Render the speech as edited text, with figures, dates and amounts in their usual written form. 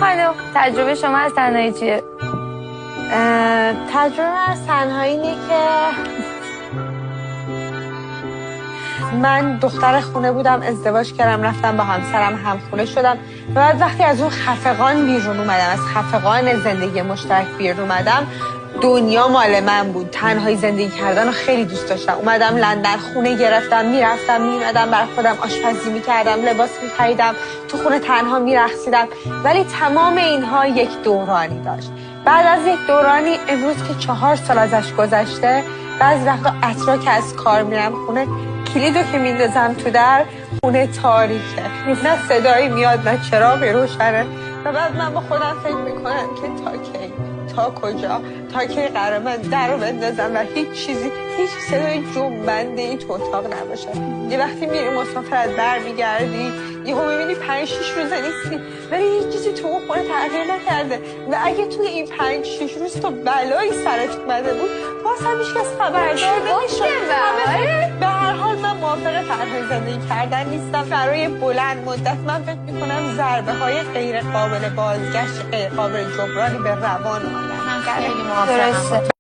خانم تجربه شما از تنهایی چیه؟ تجربه از تنهایی اینه که من دختر خونه بودم، ازدواج کردم، رفتم با همسرم همخونه شدم و بعد وقتی از اون خفقان بیرون اومدم، از خفقان زندگی مشترک بیرون اومدم، دنیا مال من بود. تنهایی زندگی کردن رو خیلی دوست داشتم. اومدم لندن، خونه گرفتم، میرفتم میمدم، برای خودم آشپزی میکردم، لباس میخریدم، تو خونه تنها میرقصیدم. ولی تمام اینها یک دورانی داشت. بعد از یک دورانی، امروز که 4 سال ازش گذشته، بعضی وقتا عصرها که از کار میرم خونه، کلیدو که میندازم تو در، خونه تاریکه، نه صدایی میاد نه چراغی روشنه. و بعد من با خودم فکر میکنم که تا کی، تا کجا، تا کی قرار من در رو بندازم و هیچ صدای جنبنده ای تو اتاق نباشه. یه وقتی میری مسافرت برمیگردی، یهو میبینی 5-6 روزه نیستی، ولی هیچ چیزی تو اون خونه تغییر نکرده و اگه توی این 5-6 روز تو بلایی سرت اومده بود، باز هم هیچکس خبردار نمیشد. به هر حال من موافق تنهایی زندگی کردن نیستم. برای بلند مدت من فکر میکنم ضربه های غیر قابل بازگشت، غیر قابل جبرانی به روان آدم. خیلی موافقم.